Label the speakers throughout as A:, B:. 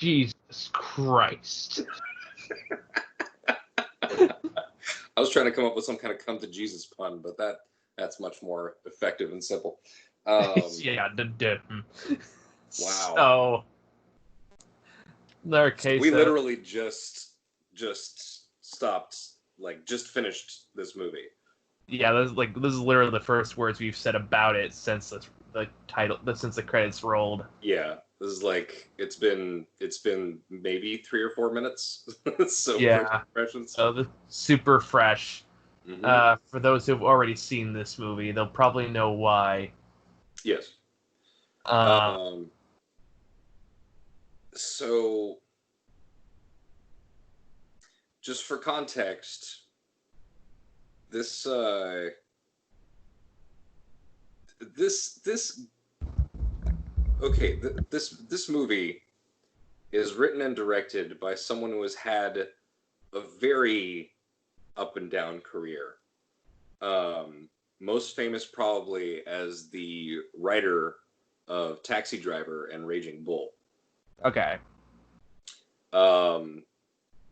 A: Jesus Christ.
B: I was trying to come up with some kind of come to Jesus pun, but that's much more effective and simple.
A: Yeah,
B: Wow.
A: So, in our case,
B: we literally just stopped, like, just finished this movie.
A: Yeah, this is literally the first words we've said about it since since the credits rolled.
B: Yeah, this is like it's been maybe 3 or 4 minutes. So
A: Yeah,
B: first impressions.
A: super fresh.
B: Mm-hmm.
A: For those who've already seen this movie, they'll probably know why.
B: Yes.
A: Uh,
B: So, just for context, this this okay, this movie is written and directed by someone who has had a very up and down career. Most famous probably as the writer of Taxi Driver and Raging Bull.
A: okay.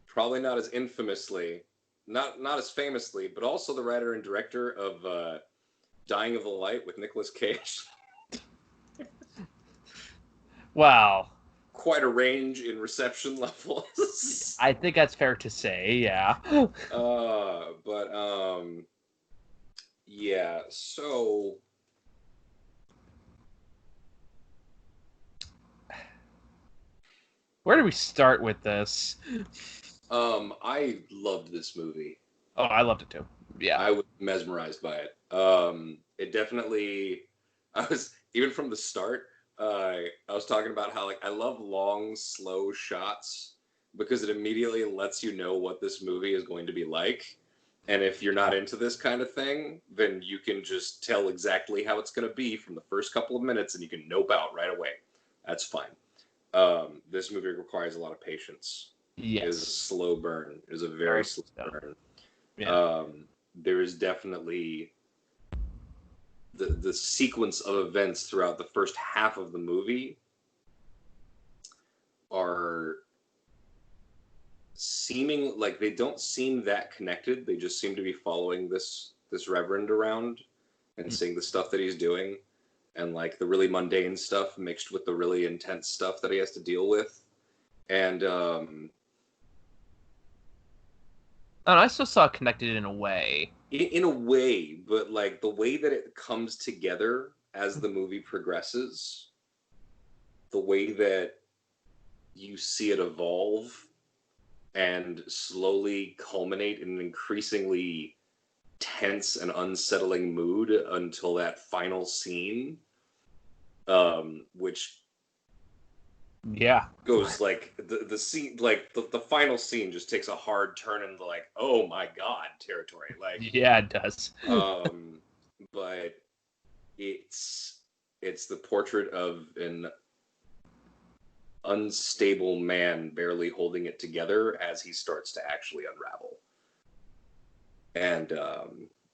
B: Probably not as infamously, not as famously, but also the writer and director of Dying of the Light with Nicolas Cage.
A: Wow.
B: Quite a range in reception levels.
A: I think that's fair to say, yeah.
B: Yeah, so
A: Where do we start with this?
B: I loved this movie.
A: Oh, I loved it too. Yeah.
B: I was mesmerized by it. It definitely, I was, even from the start, I was talking about how, like, I love long, slow shots because it immediately lets you know what this movie is going to be like. And if you're not into this kind of thing, then you can just tell exactly how it's going to be from the first couple of minutes and you can nope out right away. That's fine. This movie requires a lot of patience.
A: Yes.
B: It is a slow burn. It is a very slow burn.
A: Yeah.
B: There is definitely the sequence of events throughout the first half of the movie are seeming like they don't seem that connected. They just seem to be following this reverend around and seeing the stuff that he's doing, and like the really mundane stuff mixed with the really intense stuff that he has to deal with. And
A: I still saw it connected in a way.
B: In a way, but like the way that it comes together as the movie progresses, the way that you see it evolve and slowly culminate in an increasingly tense and unsettling mood until that final scene, which goes like the scene, like the final scene just takes a hard turn into like, oh my god territory. Like,
A: yeah, it does.
B: But it's the portrait of an unstable man barely holding it together as he starts to actually unravel. And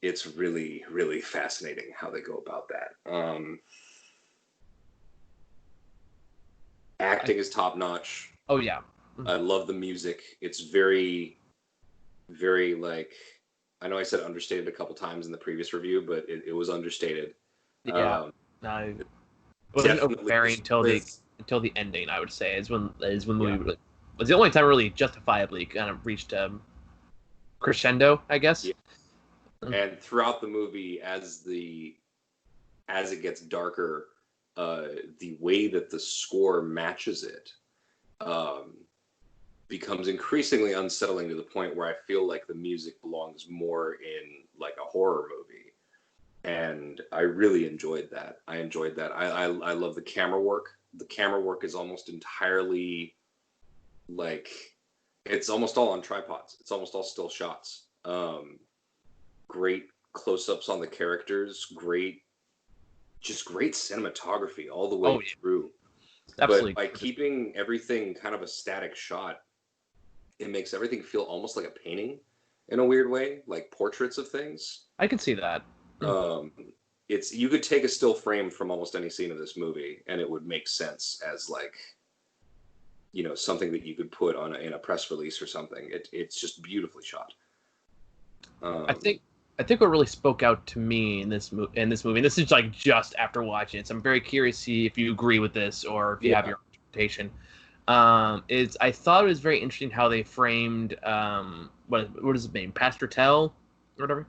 B: it's really, really fascinating how they go about that. Acting is top notch.
A: Oh yeah.
B: I love the music. It's very, very, like, I know I said understated a couple times in the previous review, but it was understated.
A: Yeah. It wasn't overbearing until the ending. I would say is when the movie was the only time really justifiably kind of reached crescendo, I guess.
B: Yeah. And throughout the movie, as it gets darker, the way that the score matches it becomes increasingly unsettling to the point where I feel like the music belongs more in like a horror movie. And I really enjoyed that. I love the camera work. The camera work is almost entirely like, it's almost all on tripods. It's almost all still shots. Great close-ups on the characters. Great cinematography all the way through.
A: Absolutely.
B: But by keeping everything kind of a static shot, it makes everything feel almost like a painting in a weird way, like portraits of things.
A: I can see that.
B: You could take a still frame from almost any scene of this movie and it would make sense as like, something that you could put in a press release or something. It's just beautifully shot.
A: I think what really spoke out to me in this movie, and this is like just after watching it, so I'm very curious to see if you agree with this or if you have your interpretation. Is I thought it was very interesting how they framed what is his name, Pastor Tell or whatever,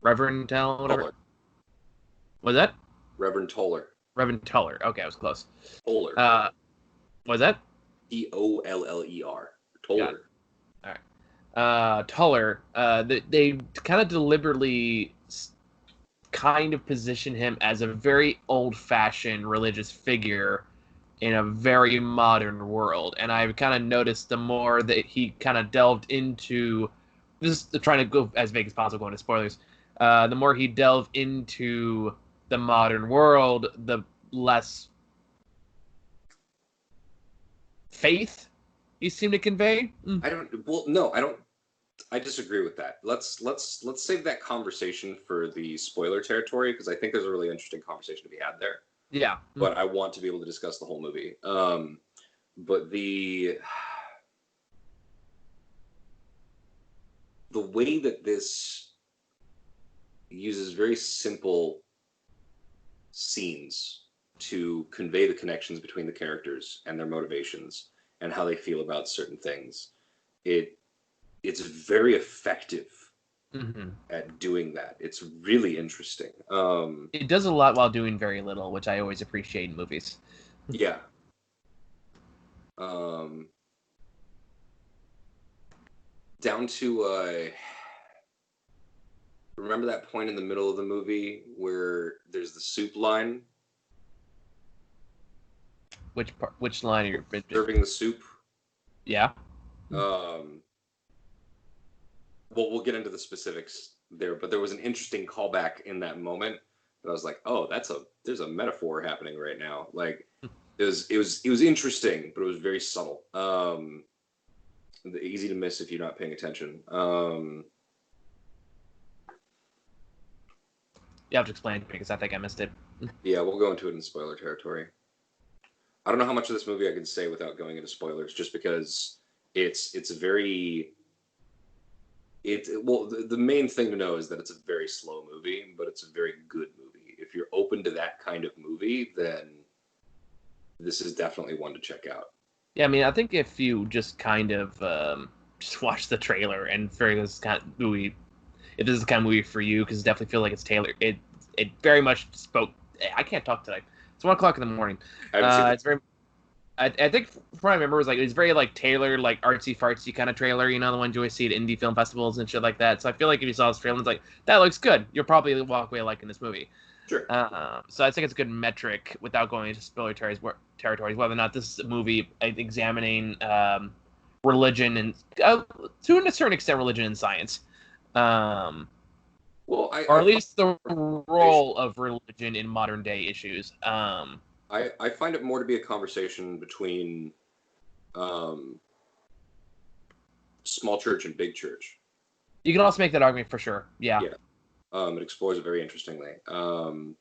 A: Reverend Tell, whatever.
B: Toller.
A: Was that
B: Reverend Toller?
A: Reverend Toller. Okay, I was close.
B: Toller.
A: Was that
B: Toller? Toller.
A: All right. Toller. They kind of deliberately kind of position him as a very old-fashioned religious figure in a very modern world, and I've kind of noticed the more that he kind of delved into this, trying to go as vague as possible, going to spoilers. The more he delved into the modern world, the less faith you seem to convey.
B: I don't. Well, no, I don't. I disagree with that. Let's save that conversation for the spoiler territory, because I think there's a really interesting conversation to be had there.
A: Yeah.
B: But I want to be able to discuss the whole movie. But the way that this uses very simple scenes to convey the connections between the characters and their motivations and how they feel about certain things, it's very effective at doing that. It's really interesting.
A: It does a lot while doing very little, which I always appreciate in movies.
B: Yeah. Down to remember that point in the middle of the movie where there's the soup line?
A: Which line are you
B: serving the soup?
A: Yeah.
B: Well, we'll get into the specifics there, but there was an interesting callback in that moment that I was like, oh, there's a metaphor happening right now. Like it was interesting, but it was very subtle. Easy to miss if you're not paying attention.
A: You have to explain because I think I missed it.
B: Yeah, we'll go into it in spoiler territory. I don't know how much of this movie I can say without going into spoilers, just because it's a very the main thing to know is that it's a very slow movie, but it's a very good movie. If you're open to that kind of movie, then this is definitely one to check out.
A: Yeah, I mean, I think if you just kind of just watch the trailer and figure this kind of movie, if this is the kind of movie for you, because definitely feel like it's tailored. It very much spoke. I can't talk today. It's 1:00 in the morning. It's very. I think from what I remember was it's very tailored, artsy fartsy kind of trailer. You know, the ones you always see at indie film festivals and shit like that. So I feel like if you saw this trailer, it's like that looks good. You'll probably walk away liking this movie.
B: Sure.
A: So I think it's a good metric without going into spoiler territories, whether or not this is a movie examining religion and to a certain extent religion and science. Or at least the role of religion in modern day issues.
B: I find it more to be a conversation between small church and big church.
A: You can also make that argument for sure. Yeah.
B: It explores it very interestingly. Also,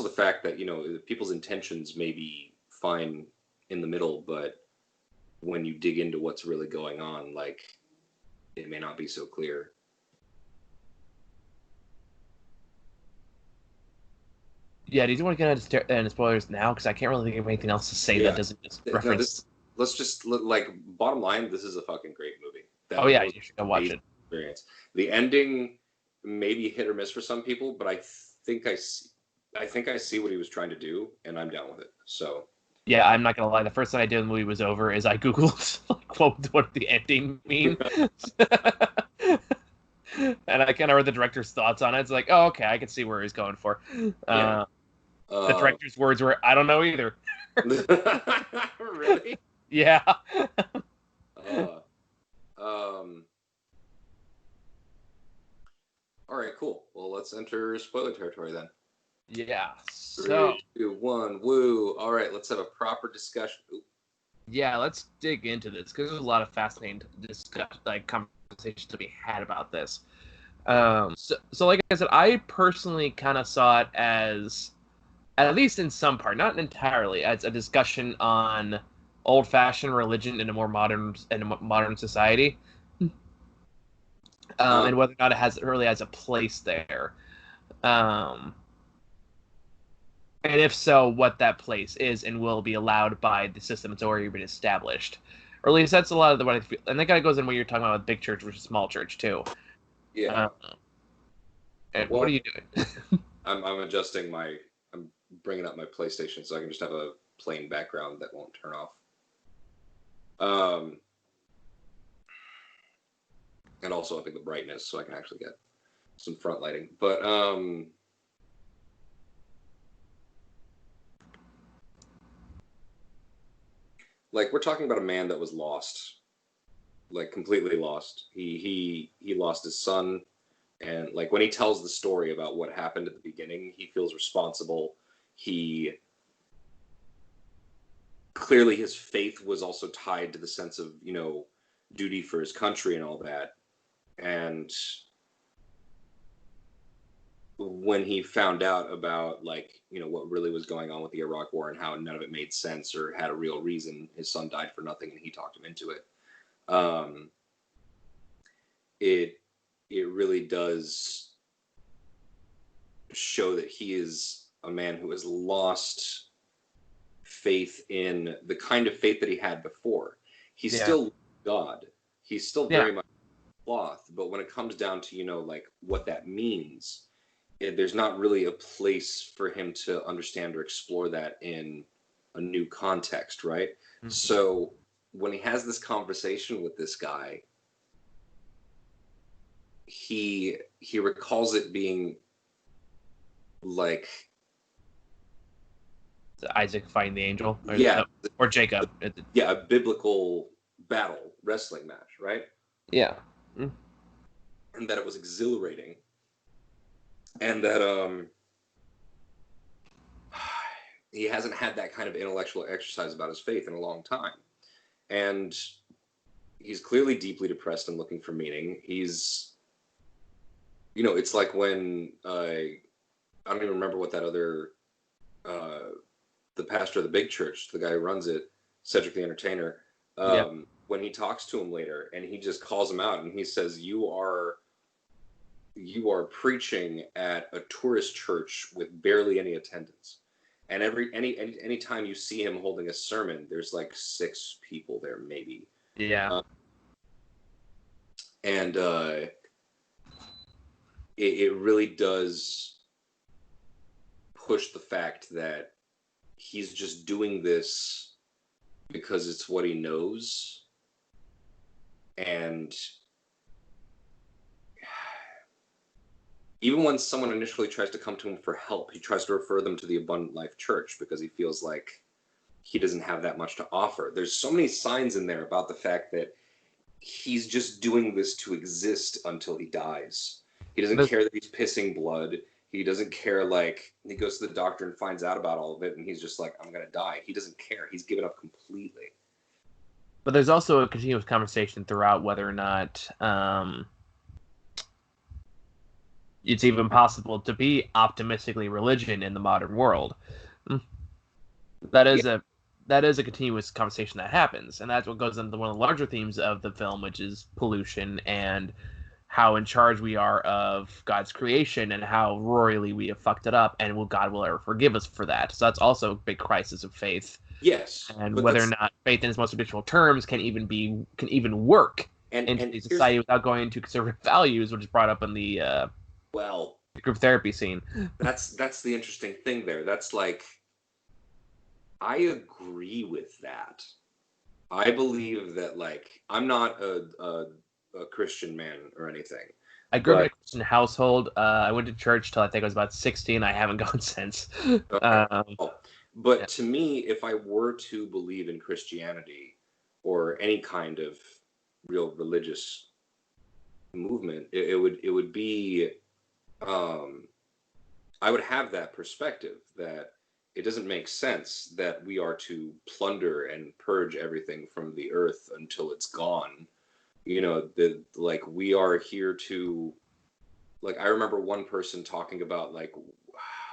B: the fact that people's intentions may be fine in the middle, but when you dig into what's really going on, it may not be so clear.
A: Yeah, do you want to get into spoilers now? Because I can't really think of anything else to say that doesn't just reference.
B: Let's just bottom line. This is a fucking great movie.
A: You should go watch it.
B: Experience. The ending may be hit or miss for some people, but I think I see what he was trying to do, and I'm down with it. So. Yeah,
A: I'm not gonna lie. The first thing I did when the movie was over is I googled what did the ending mean. And I kind of read the director's thoughts on it. It's like, oh, okay, I can see where he's going for. The director's words were, I don't know either.
B: Really?
A: Yeah.
B: All right, cool. Well, let's enter spoiler territory then.
A: Yeah.
B: 3, 2, 1, woo. All right, let's have a proper discussion. Ooh.
A: Yeah, let's dig into this because there's a lot of fascinating conversations to be had about this. So like I said, I personally kind of saw it as, at least in some part, not entirely, as a discussion on old-fashioned religion in a more modern society, and whether or not it really has a place there, um, and if so, what that place is and will be allowed by the system that's already been established. Or at least that's a lot of what I feel, and that kind of goes in what you're talking about with big church versus small church too.
B: Yeah.
A: And
B: Well,
A: what are you doing?
B: I'm I'm bringing up my PlayStation so I can just have a plain background that won't turn off. And also upping the brightness so I can actually get some front lighting. But like we're talking about a man that was lost, like completely lost. He lost his son, and like when he tells the story about what happened at the beginning, he feels responsible. He clearly his faith was also tied to the sense of, you know, duty for his country and all that. And when he found out about, like, you know, what really was going on with the Iraq War and how none of it made sense or had a real reason, his son died for nothing, and he talked him into it. Um, it really does show that he is a man who has lost faith in the kind of faith that he had before. He's still God. He's still very much cloth, but when it comes down to, you know, like what that means, there's not really a place for him to understand or explore that in a new context, right? Mm-hmm. So when he has this conversation with this guy, he recalls it being like
A: Isaac fighting the angel,
B: or
A: Jacob.
B: A biblical battle wrestling match, right?
A: Yeah. Mm-hmm.
B: And that it was exhilarating, and that he hasn't had that kind of intellectual exercise about his faith in a long time, and he's clearly deeply depressed and looking for meaning. He's, you know, it's like when I don't even remember what that other the pastor of the big church, the guy who runs it, Cedric the Entertainer, when he talks to him later and he just calls him out and he says, you are preaching at a tourist church with barely any attendance. And any time you see him holding a sermon, there's like 6 people there, maybe.
A: Yeah.
B: And it really does push the fact that he's just doing this because it's what he knows. And even when someone initially tries to come to him for help, he tries to refer them to the Abundant Life Church because he feels like he doesn't have that much to offer. There's so many signs in there about the fact that he's just doing this to exist until he dies. He doesn't care that he's pissing blood. He doesn't care, like, he goes to the doctor and finds out about all of it, and he's just like, I'm going to die. He doesn't care. He's given up completely.
A: But there's also a continuous conversation throughout whether or not it's even possible to be optimistically religion in the modern world. That is a continuous conversation that happens, and that's what goes into one of the larger themes of the film, which is pollution and how in charge we are of God's creation and how royally we have fucked it up, and will God will ever forgive us for that. So that's also a big crisis of faith.
B: Yes,
A: and whether or not faith in its most traditional terms can even work in today's society without going into conservative values, which is brought up in the group therapy scene.
B: That's the interesting thing there. That's like, I agree with that. I believe that, like, I'm not a Christian man or anything.
A: I grew up in a Christian household. I went to church till I think I was about 16. I haven't gone since.
B: But to me, if I were to believe in Christianity or any kind of real religious movement, it would be, I would have that perspective that it doesn't make sense that we are to plunder and purge everything from the earth until it's gone. You know, like, we are here to, like, I remember one person talking about, like,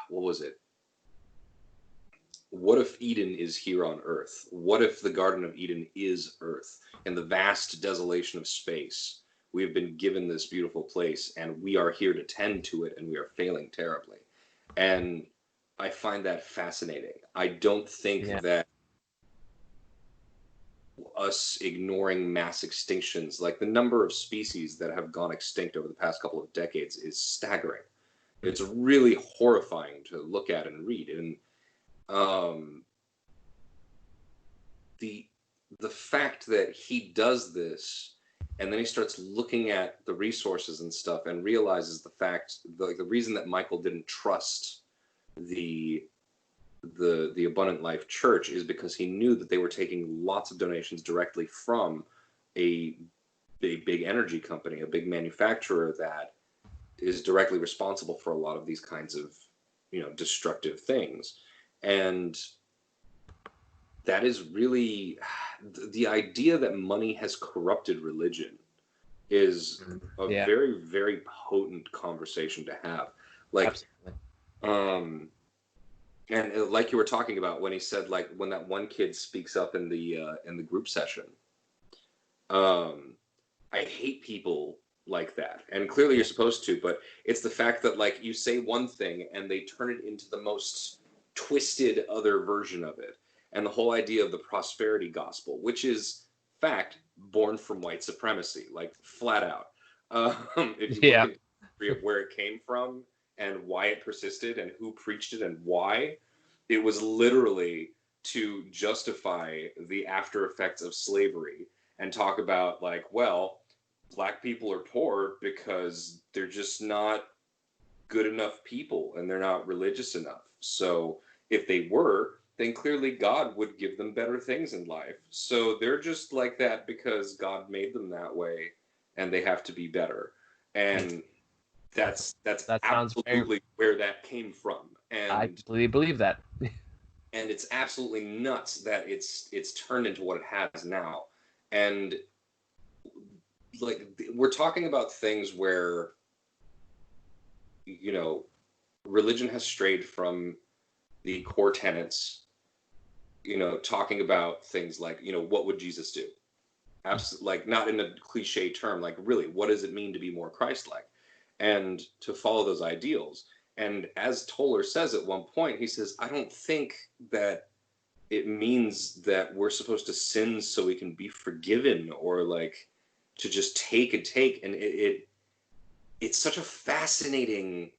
B: what was it? what if Eden is here on Earth? What if the Garden of Eden is Earth and the vast desolation of space? We have been given this beautiful place and we are here to tend to it, and we are failing terribly. And I find that fascinating. I don't think that us ignoring mass extinctions, like the number of species that have gone extinct over the past couple of decades, is staggering. It's really horrifying to look at and read. And the fact that he does this, and then he starts looking at the resources and stuff and realizes the reason that Michael didn't trust the Abundant Life Church is because he knew that they were taking lots of donations directly from a big energy company, a big manufacturer that is directly responsible for a lot of these kinds of, destructive things. And that is really the idea that money has corrupted religion is a very, very potent conversation to have. Like, absolutely. And like you were talking about when he said, like, when that one kid speaks up in the group session, I hate people like that. And clearly you're supposed to, but it's the fact that, like, you say one thing and they turn it into the most twisted other version of it. And the whole idea of the prosperity gospel, which is fact born from white supremacy, like, flat out. If you look at where it came from and why it persisted and who preached it and why, it was literally to justify the after effects of slavery and talk about, like, well, Black people are poor because they're just not good enough people and they're not religious enough. So if they were, then clearly God would give them better things in life. So they're just like that because God made them that way and they have to be better. And that's absolutely where that came from. And
A: I completely believe that.
B: And it's absolutely nuts that it's turned into what it has now. And, like, we're talking about things where, religion has strayed from the core tenets, talking about things like, what would Jesus do? Absolutely, like, not in a cliche term, like, really, what does it mean to be more Christ-like? And to follow those ideals. And as Toller says at one point, he says, I don't think that it means that we're supposed to sin so we can be forgiven, or, like, to just take and take. And it's such a fascinating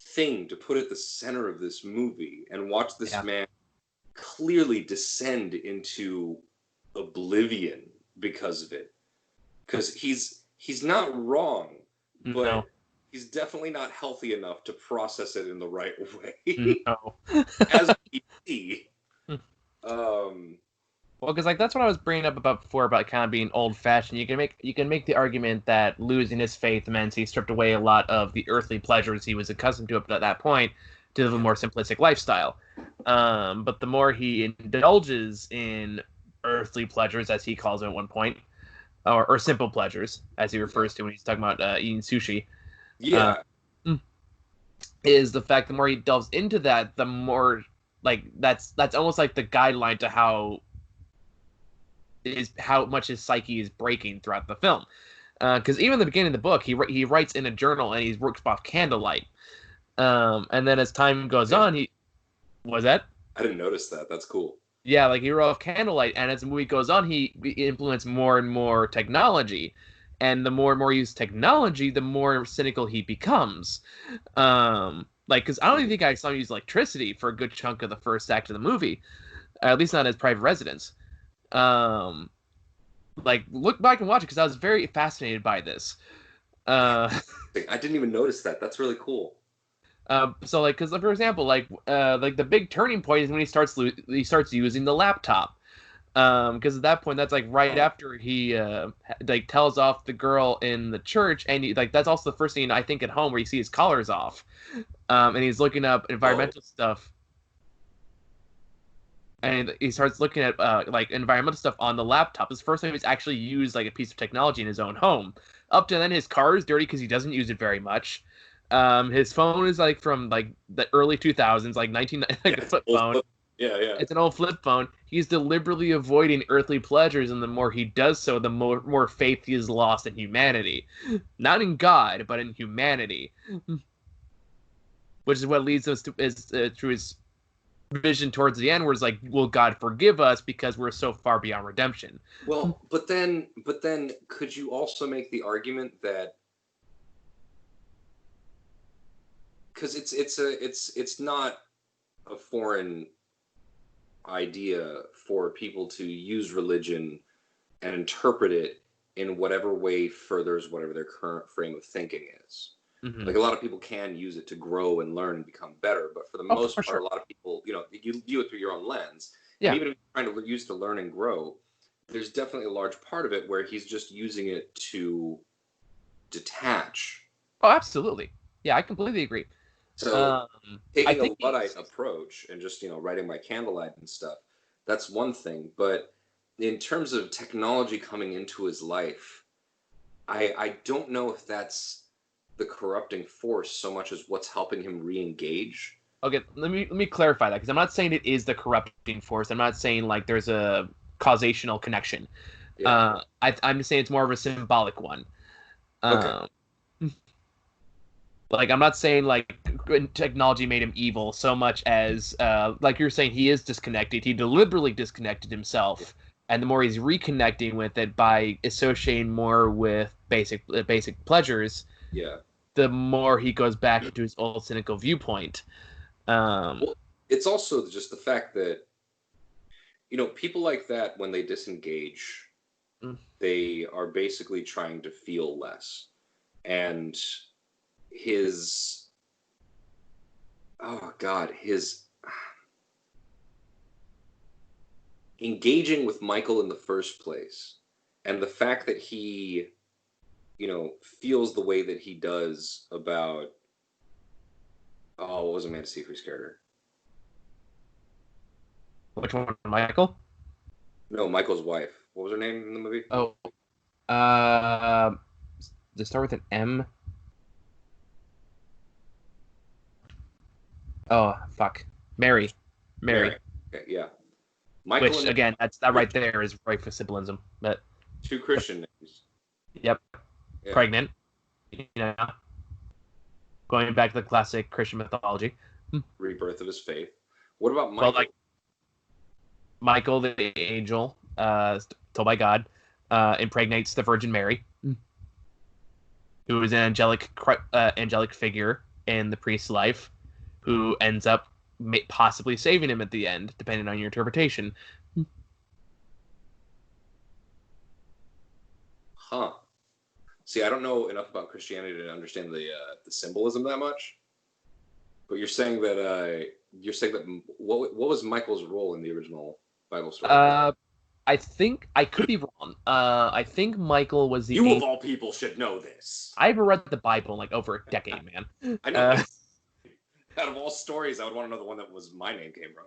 B: thing to put at the center of this movie and watch this man clearly descend into oblivion because of it. Because he's not wrong, but he's definitely not healthy enough to process it in the right way.
A: No.
B: As we see.
A: Well, because, like, that's what I was bringing up about before about kind of being old-fashioned. You can make the argument that losing his faith meant he stripped away a lot of the earthly pleasures he was accustomed to up to that point to live a more simplistic lifestyle. But the more he indulges in earthly pleasures, as he calls them at one point, or simple pleasures, as he refers to when he's talking about eating sushi, is the fact the more he delves into that, the more, like, that's almost like the guideline to how much his psyche is breaking throughout the film. Because even in the beginning of the book, he writes in a journal and he works off candlelight. And then as time goes on, he... Was that?
B: I didn't notice that. That's cool.
A: Yeah, like, he wrote off candlelight, and as the movie goes on, he implements more and more technology. And the more and more he uses technology, the more cynical he becomes. Like, because I don't even think I saw him use electricity for a good chunk of the first act of the movie. At least not in his private residence. Like, look back and watch it, because I was very fascinated by this.
B: I didn't even notice that. That's really cool.
A: So, like, because, for example, like the big turning point is when he starts using the laptop. Because at that point, that's like right after he like tells off the girl in the church, and that's also the first scene I think at home where you see his collar's off, and he's looking up environmental stuff. And he starts looking at like environmental stuff on the laptop. It's the first time he's actually used like a piece of technology in his own home. Up to then, his car is dirty because he doesn't use it very much. His phone is like from like the early 2000s, like a flip phone.
B: Yeah, yeah.
A: It's an old flip phone. He's deliberately avoiding earthly pleasures, and the more he does so, the more faith he has lost in humanity. Not in God, but in humanity. Which is what leads us to through his vision towards the end, where it's like, will God forgive us because we're so far beyond redemption?
B: Well, but then could you also make the argument that because it's not a foreign idea for people to use religion and interpret it in whatever way furthers whatever their current frame of thinking is.
A: Mm-hmm.
B: Like a lot of people can use it to grow and learn and become better, but for the most part, a lot of people, you view it through your own lens. Yeah. And even if you're trying to use it to learn and grow, there's definitely a large part of it where he's just using it to detach.
A: Oh, absolutely. Yeah, I completely agree.
B: So taking a Luddite approach and just, writing by candlelight and stuff, that's one thing. But in terms of technology coming into his life, I don't know if that's the corrupting force so much as what's helping him re-engage.
A: Okay, let me clarify that, because I'm not saying it is the corrupting force. I'm not saying like there's a causational connection. Yeah. I'm just saying it's more of a symbolic one. Okay. Like, I'm not saying like technology made him evil so much as like you're saying, he is disconnected. He deliberately disconnected himself. Yeah. And the more he's reconnecting with it by associating more with basic pleasures, yeah, the more he goes back into his old cynical viewpoint.
B: Well, it's also just the fact that, people like that, when they disengage, they are basically trying to feel less. And his engaging with Michael in the first place, and the fact that he, feels the way that he does about, what was Amanda Seyfried's character?
A: Which one, Michael?
B: No, Michael's wife. What was her name in the movie?
A: Oh, does it start with an M? Oh, fuck. Mary.
B: Okay, yeah.
A: Michael, which, again, that right there is right for symbolism. But
B: two Christian names.
A: Yep. Yeah. Pregnant. Going back to the classic Christian mythology.
B: Rebirth of his faith. What about Michael?
A: Well, like Michael, the angel, told by God, impregnates the Virgin Mary, who is an angelic figure in the priest's life, who ends up possibly saving him at the end, depending on your interpretation.
B: Huh. See, I don't know enough about Christianity to understand the symbolism that much. But you're saying that what was Michael's role in the original Bible story?
A: I think I could be wrong. I think Michael was the.
B: You of all people should know this.
A: I haven't read the Bible in like over a decade, man.
B: I know. Out of all stories, I would want to know the one that was my name came from.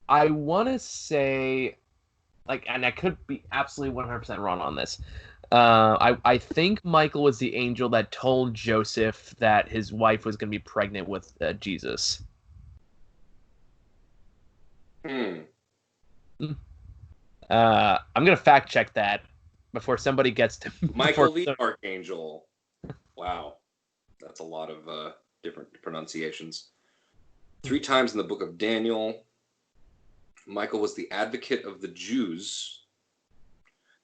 A: I want to say, like, and I could be absolutely 100% wrong on this. I think Michael was the angel that told Joseph that his wife was going to be pregnant with Jesus. I'm going to fact check that before somebody gets to
B: Michael the Archangel. Wow. That's a lot of different pronunciations. 3 times in the book of Daniel, Michael was the advocate of the Jews.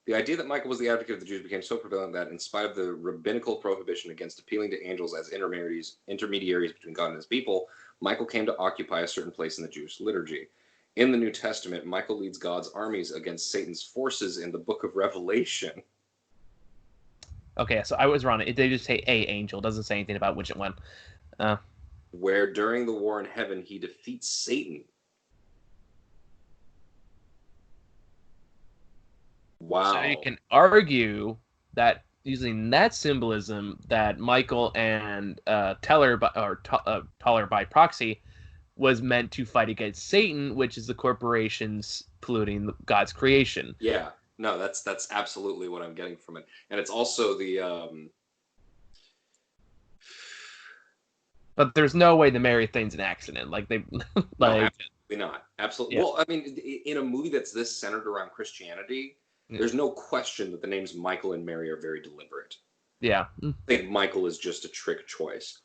B: The idea that Michael was the advocate of the Jews became so prevalent that, in spite of the rabbinical prohibition against appealing to angels as intermediaries between God and his people, Michael came to occupy a certain place in the Jewish liturgy. In the New Testament, Michael leads God's armies against Satan's forces in the book of Revelation.
A: Okay, so I was wrong. They just say a angel. It doesn't say anything about which one.
B: Where during the war in heaven, he defeats Satan. Wow.
A: So you can argue that using that symbolism, that Michael and Teller by proxy was meant to fight against Satan, which is the corporations polluting God's creation.
B: Yeah, no, that's absolutely what I'm getting from it, and it's also the.
A: But there's no way the Mary thing's an accident. Like they, like
B: not. Absolutely.
A: Yeah.
B: Well, I mean, in a movie that's this centered around Christianity, there's no question that the names Michael and Mary are very deliberate.
A: Yeah.
B: I think Michael is just a trick choice.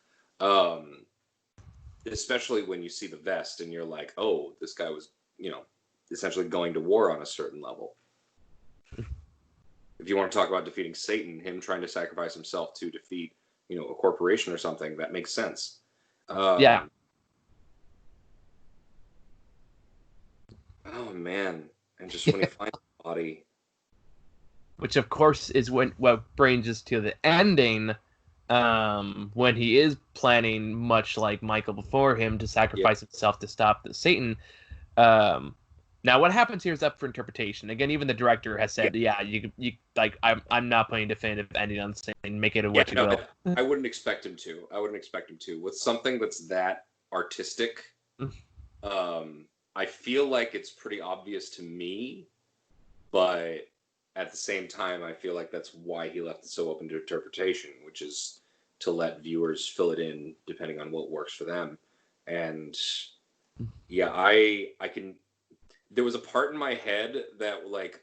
B: Especially when you see the vest and you're like, oh, this guy was, essentially going to war on a certain level. If you want to talk about defeating Satan, him trying to sacrifice himself to defeat, a corporation or something, that makes sense.
A: Yeah.
B: Oh, man. And just when he finds the body.
A: Which, of course, is what brings us to the ending, when he is planning, much like Michael before him, to sacrifice himself to stop the Satan. Now, what happens here is up for interpretation. Again, even the director has said, you like, I'm not putting a definitive ending on the Satan. Make it what you will.
B: I wouldn't expect him to. With something that's that artistic, I feel like it's pretty obvious to me, but at the same time, I feel like that's why he left it so open to interpretation, which is to let viewers fill it in depending on what works for them. And yeah, I can. There was a part in my head that, like,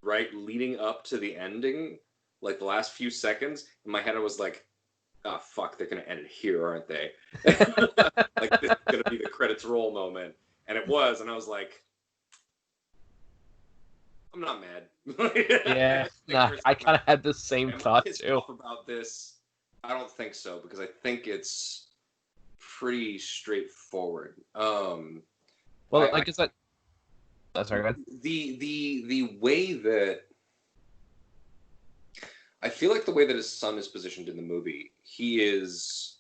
B: right leading up to the ending, like the last few seconds, in my head I was like, oh, fuck, they're going to end it here, aren't they? Like, this is going to be the credits roll moment. And it was, and I was like, I'm not mad.
A: Yeah, I kind of had the same thought, too.
B: About this, I don't think so, because I think it's pretty straightforward.
A: Well, like I said... Oh, sorry, go ahead.
B: The way that... I feel like the way that his son is positioned in the movie, he is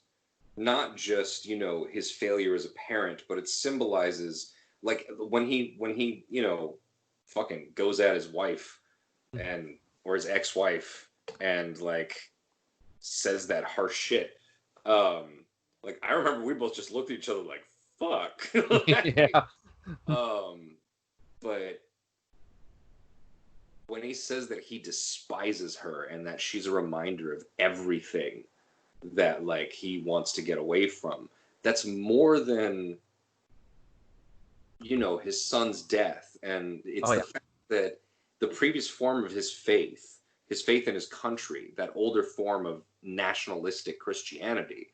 B: not just, his failure as a parent, but it symbolizes, like, when he fucking goes at his wife or his ex-wife and, like, says that harsh shit. Like, I remember we both just looked at each other like, fuck.
A: Yeah.
B: But when he says that he despises her and that she's a reminder of everything that, like, he wants to get away from, that's more than, his son's death. And it's the fact that the previous form of his faith in his country, that older form of nationalistic Christianity,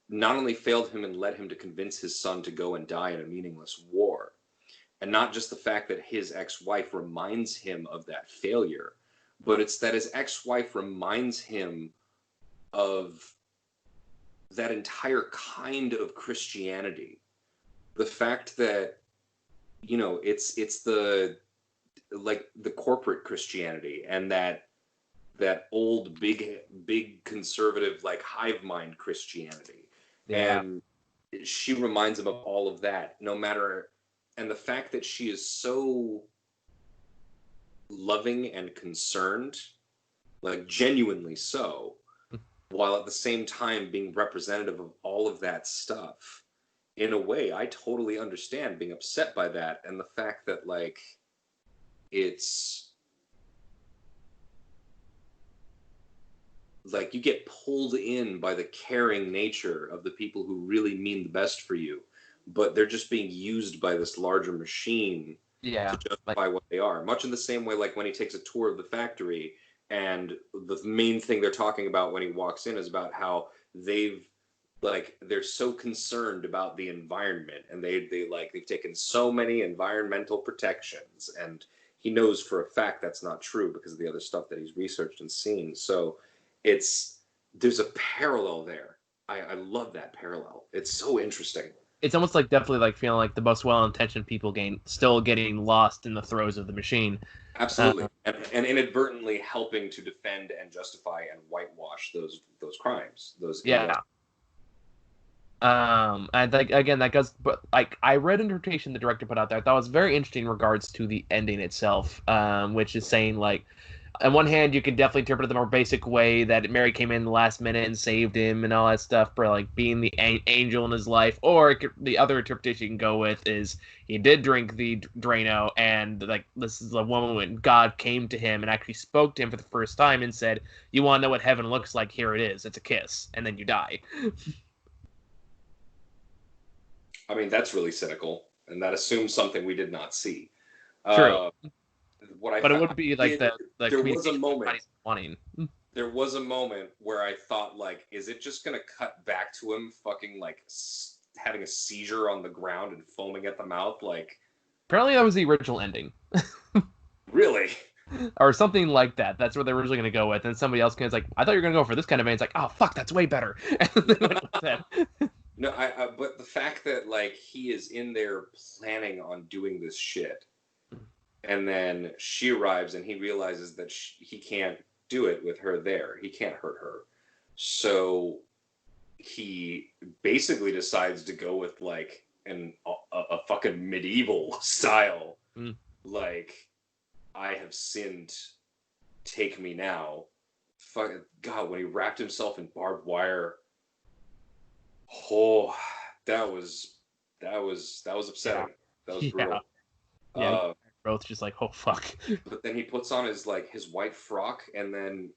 B: not only failed him and led him to convince his son to go and die in a meaningless war, and not just the fact that his ex-wife reminds him of that failure, but it's that his ex-wife reminds him of that entire kind of Christianity. The fact that, it's the, like, the corporate Christianity and that old big conservative, like, hive mind Christianity. Yeah. And she reminds him of all of that, no matter... And the fact that she is so loving and concerned, like, genuinely so, while at the same time being representative of all of that stuff. In a way, I totally understand being upset by that, and the fact that, like, it's... like, you get pulled in by the caring nature of the people who really mean the best for you, but they're just being used by this larger machine to justify what they are. Much in the same way, like, when he takes a tour of the factory, and the main thing they're talking about when he walks in is about how they're so concerned about the environment, and they've taken so many environmental protections, and he knows for a fact that's not true because of the other stuff that he's researched and seen. So there's a parallel there. I love that parallel. It's so interesting.
A: It's almost like definitely like feeling like the most well-intentioned people still getting lost in the throes of the machine.
B: Absolutely, and inadvertently helping to defend and justify and whitewash those crimes.
A: And like, again, that goes. But like, I read interpretation the director put out there. I thought it was very interesting in regards to the ending itself, which is saying, like, on one hand, you can definitely interpret it the more basic way that Mary came in the last minute and saved him and all that stuff, for, like, being the angel in his life. Or the other interpretation you can go with is he did drink the Drano, and, like, this is a woman when God came to him and actually spoke to him for the first time and said, "You want to know what heaven looks like? Here it is. It's a kiss," and then you die.
B: I mean, that's really cynical. and that assumes something we did not see.
A: True.
B: What I
A: But it
B: found
A: would be like the
B: there was a
A: communication
B: moment.
A: wanting.
B: There was a moment where I thought, like, is it just gonna cut back to him fucking like having a seizure on the ground and foaming at the mouth? Like,
A: Apparently that was the original ending.
B: really?
A: Or something like that. That's what they were originally going to go with. And somebody else was like, I thought you were going to go for this kind of ending. It's like, oh, fuck, that's way better. And they went with that.
B: No, but the fact that, like, he is in there planning on doing this shit, and then she arrives and he realizes that he can't do it with her there. He can't hurt her. So he basically decides to go with, like, a fucking medieval style. Like, I have sinned, take me now. Fuck, God, when he wrapped himself in barbed wire, oh, that was upsetting. That was brutal.
A: Yeah, both just like, oh fuck.
B: But then he puts on his white frock and then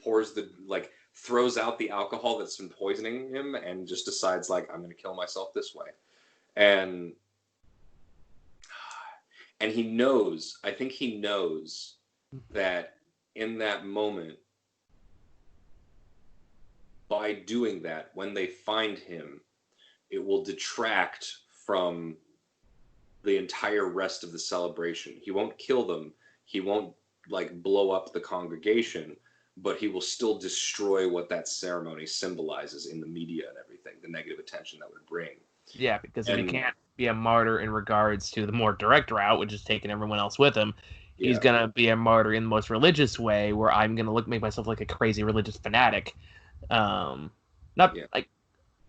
B: throws out the alcohol that's been poisoning him and just decides, like, I'm gonna kill myself this way. And he knows, I think he knows that in that moment, by doing that, when they find him, it will detract from the entire rest of the celebration. He won't kill them. He won't, like, blow up the congregation, but he will still destroy what that ceremony symbolizes in the media and everything, the negative attention that would bring.
A: Yeah, because if he can't be a martyr in regards to the more direct route, which is taking everyone else with him, he's gonna be a martyr in the most religious way, where I'm gonna make myself like a crazy religious fanatic. Like,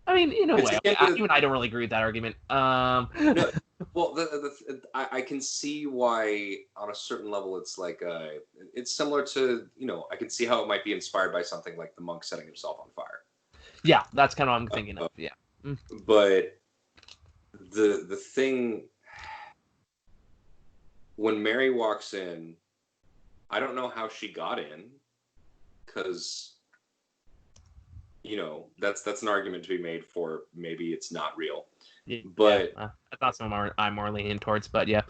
A: I mean, in a way, you and I don't really agree with that argument.
B: No, well, I can see why on a certain level it's like it's similar to, I can see how it might be inspired by something like the monk setting himself on fire.
A: Yeah, that's kind of what I'm thinking of. Yeah,
B: but the thing, when Mary walks in, I don't know how she got in, because that's an argument to be made for maybe it's not real.
A: Yeah,
B: but
A: that's not something I'm more leaning towards. But yeah,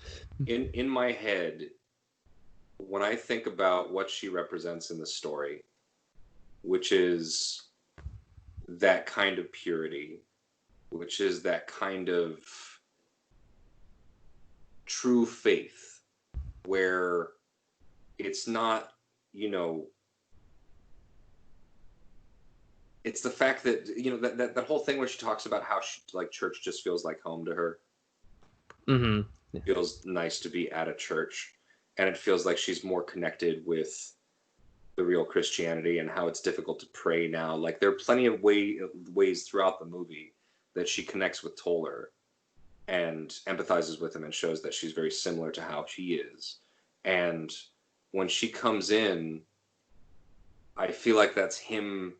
B: in my head, when I think about what she represents in the story, which is that kind of purity, which is that kind of true faith, where it's not, it's the fact that, that whole thing where she talks about how church just feels like home to her.
A: Mm-hmm.
B: It feels nice to be at a church, and it feels like she's more connected with the real Christianity and how it's difficult to pray now. Like, there are plenty of ways throughout the movie that she connects with Toller and empathizes with him and shows that she's very similar to how he is. And when she comes in, I feel like that's him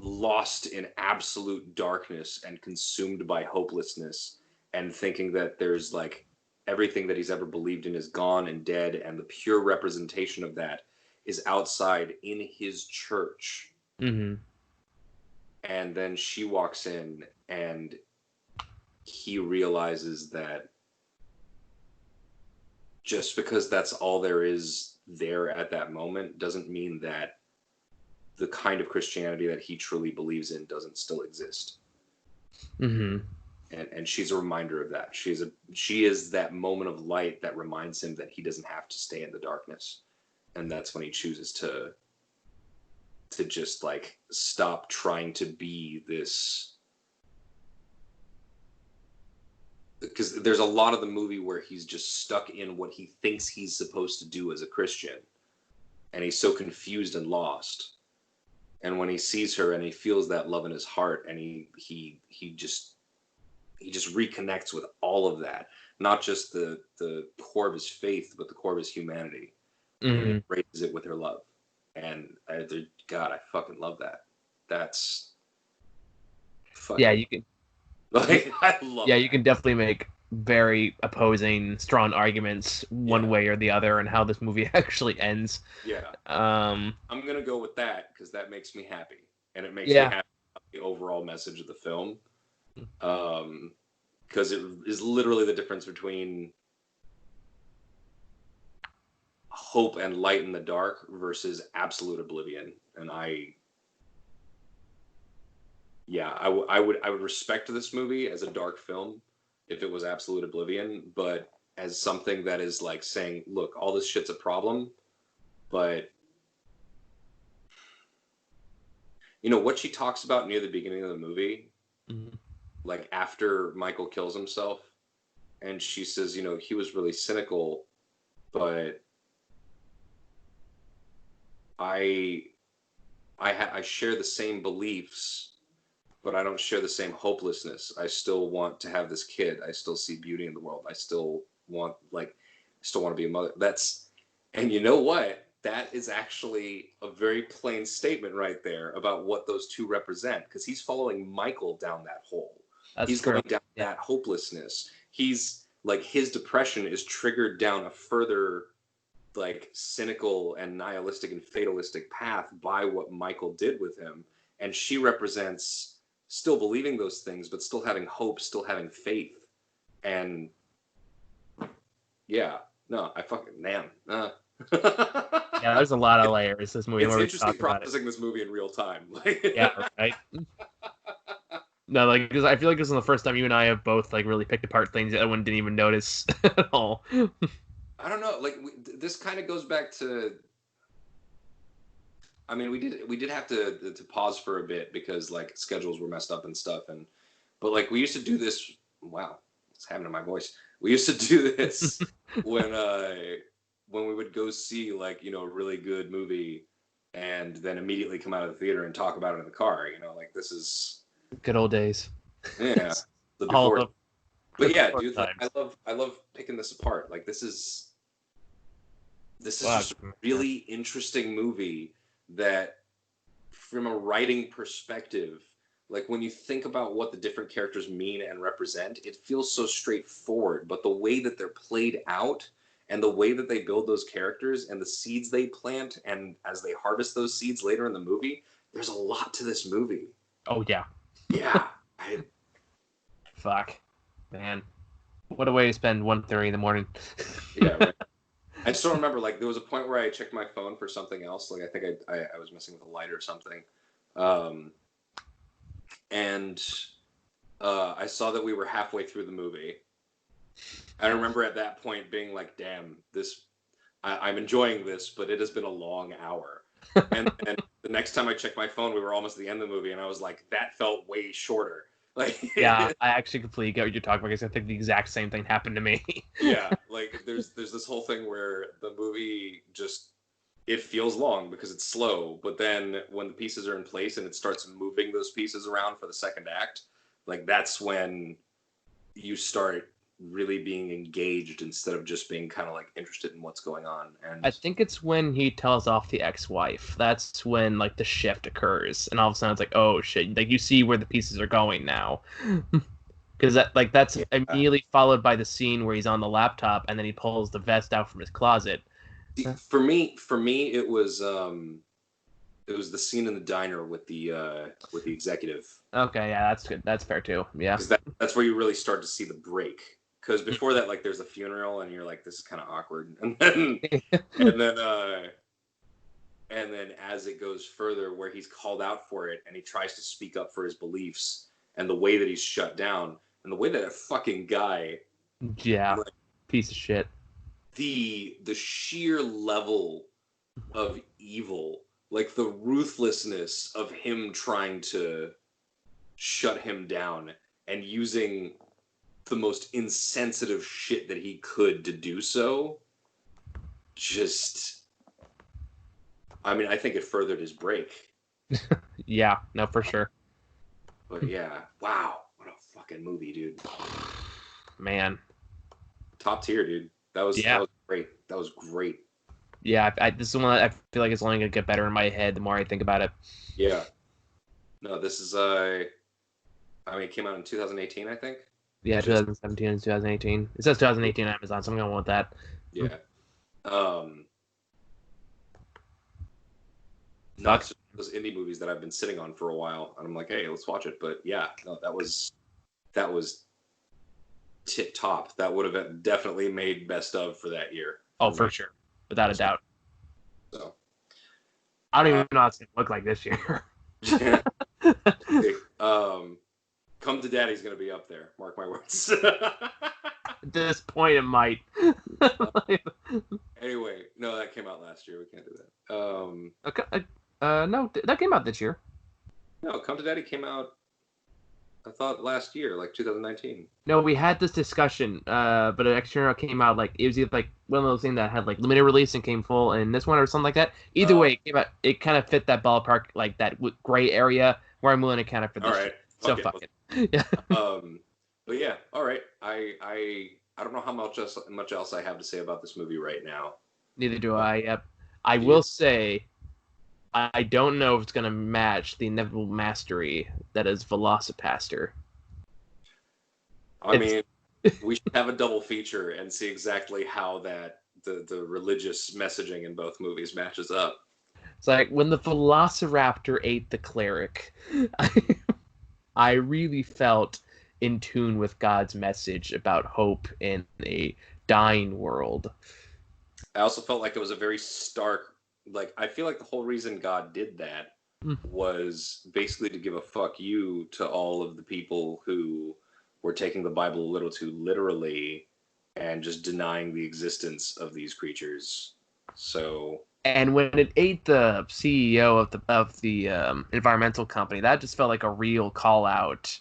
B: lost in absolute darkness and consumed by hopelessness, and thinking that there's, like, everything that he's ever believed in is gone and dead, and the pure representation of that is outside in his church.
A: Mm-hmm.
B: And then she walks in and he realizes that just because that's all there is there at that moment doesn't mean that the kind of Christianity that he truly believes in doesn't still exist.
A: Mm-hmm.
B: And she's a reminder of that. She is that moment of light that reminds him that he doesn't have to stay in the darkness. And that's when he chooses to just, like, stop trying to be this. Because there's a lot of the movie where he's just stuck in what he thinks he's supposed to do as a Christian. And he's so confused and lost. And when he sees her and he feels that love in his heart, and he just reconnects with all of that, not just the core of his faith, but the core of his humanity.
A: Mm-hmm.
B: And he embraces it with her love. And God, I fucking love that. That's fucking,
A: you can.
B: Like, I love.
A: Yeah,
B: that.
A: You can definitely make very opposing, strong arguments one way or the other, and how this movie actually ends.
B: Yeah.
A: I'm
B: gonna go with that because that makes me happy, and it makes me happy about the overall message of the film. because it is literally the difference between hope and light in the dark versus absolute oblivion. And I would respect this movie as a dark film if it was absolute oblivion, but as something that is like saying, look, all this shit's a problem, but you know what she talks about near the beginning of the movie, like after Michael kills himself, and she says, you know, he was really cynical, but I share the same beliefs, but I don't share the same hopelessness. I still want to have this kid. I still see beauty in the world. I still want to be a mother. And you know what? That is actually a very plain statement right there about what those two represent, because he's following Michael down that hole. He's going down that hopelessness. He's like, his depression is triggered down a further like cynical and nihilistic and fatalistic path by what Michael did with him. And she represents still believing those things, but still having hope, still having faith. And yeah, no, I fucking, man.
A: Yeah, there's a lot of layers this movie.
B: It's interesting processing this movie in real time.
A: Yeah, right. No, like, because I feel like this is the first time you and I have both like really picked apart things that everyone didn't even notice at all.
B: I don't know. Like, this kind of goes back to. I mean, we did have to pause for a bit because like schedules were messed up and stuff, but like we used to do this. Wow, what's happening to my voice? We used to do this when we would go see like, you know, a really good movie, and then immediately come out of the theater and talk about it in the car. You know, like, this is
A: good old days.
B: Yeah, the before. But yeah, dude, like, I love picking this apart. Like, this is just a really interesting movie that, from a writing perspective, like when you think about what the different characters mean and represent, it feels so straightforward. But the way that they're played out, and the way that they build those characters, and the seeds they plant, and as they harvest those seeds later in the movie, there's a lot to this movie.
A: Oh yeah.
B: Yeah.
A: Fuck, man, what a way to spend 1:30 in the morning.
B: Yeah, right. I still remember, like, there was a point where I checked my phone for something else. Like, I think I was messing with a light or something. And I saw that we were halfway through the movie. I remember at that point being like, damn, I'm enjoying this, but it has been a long hour. And the next time I checked my phone, we were almost at the end of the movie, and I was like, that felt way shorter. Like,
A: yeah, I actually completely get what you're talking about, because I think the exact same thing happened to me.
B: Yeah, like there's this whole thing where the movie just, it feels long because it's slow, but then when the pieces are in place and it starts moving those pieces around for the second act, like that's when you start really being engaged instead of just being kind of like interested in what's going on. And
A: I think it's when he tells off the ex-wife. That's when like the shift occurs, and all of a sudden it's like, oh shit! Like you see where the pieces are going now, because that's immediately followed by the scene where he's on the laptop and then he pulls the vest out from his closet.
B: For me, it was the scene in the diner with the executive.
A: Okay, yeah, that's good. That's fair too. Yeah,
B: because that's where you really start to see the break. Because before that, like, there's a funeral, and you're like, this is kind of awkward, and then as it goes further, where he's called out for it, and he tries to speak up for his beliefs, and the way that he's shut down, and the way that fucking guy,
A: like, piece of shit,
B: the sheer level of evil, like the ruthlessness of him trying to shut him down and using the most insensitive shit that he could to do so. Just, I mean, I think it furthered his break.
A: Yeah, no, for sure.
B: But yeah, wow, what a fucking movie, dude.
A: Man,
B: top tier, dude. That was great. That was great.
A: Yeah, this is one that I feel like it's only gonna get better in my head the more I think about it.
B: Yeah. No, this is I mean, it came out in 2018, I think.
A: Yeah, 2017 and 2018. It says 2018 on Amazon, so I'm going with that.
B: Yeah. Not those indie movies that I've been sitting on for a while, and I'm like, hey, let's watch it. But yeah, no, that was tip top, that would have definitely made best of for that year.
A: Oh, for sure, without a doubt.
B: So
A: I don't even know how it's gonna look like this year.
B: Come to Daddy's gonna be up there. Mark my words.
A: At this point, it might.
B: Anyway, no, that came out last year. We can't do that.
A: Okay, no, that came out this year.
B: No, Come to Daddy came out, I thought, last year, like 2019.
A: No, we had this discussion, but an external came out like it was either like one of those things that had like limited release and came full, and this one or something like that. Either way, it came out. It kind of fit that ballpark, like that gray area where I'm willing to kind of for this.
B: All right.
A: So fuck it. Yeah.
B: But yeah, all right. I don't know how much else I have to say about this movie right now.
A: Neither do I. Yep. I will say, I don't know if it's gonna match the inevitable mastery that is Velocipaster.
B: I mean, we should have a double feature and see exactly how that the religious messaging in both movies matches up.
A: It's like when the Velociraptor ate the cleric. I really felt in tune with God's message about hope in a dying world.
B: I also felt like it was a very stark, like, I feel like the whole reason God did that was basically to give a fuck you to all of the people who were taking the Bible a little too literally and just denying the existence of these creatures. So...
A: And when it ate the CEO of the environmental company, that just felt like a real call out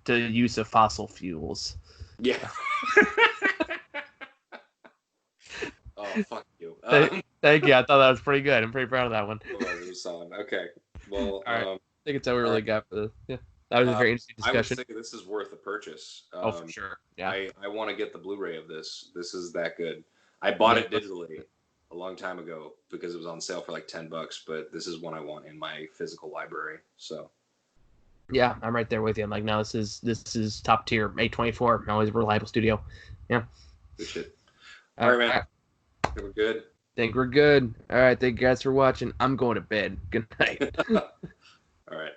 A: to the use of fossil fuels.
B: Yeah. Oh, fuck you.
A: Thank you. I thought that was pretty good. I'm pretty proud of that one.
B: Okay. Well,
A: all right. I think it's all we really got for this. Yeah. That was a very interesting discussion.
B: I would say this is worth a purchase.
A: For sure. Yeah.
B: I want to get the Blu-ray of this. This is that good. I bought it digitally a long time ago because it was on sale for like $10, but this is one I want in my physical library. So
A: yeah, I'm right there with you. I'm like, no, this is top tier. A24, always a reliable studio. Yeah.
B: Good shit. All right, man. We're good.
A: Think we're good. All right, thank you guys for watching. I'm going to bed. Good night.
B: All right.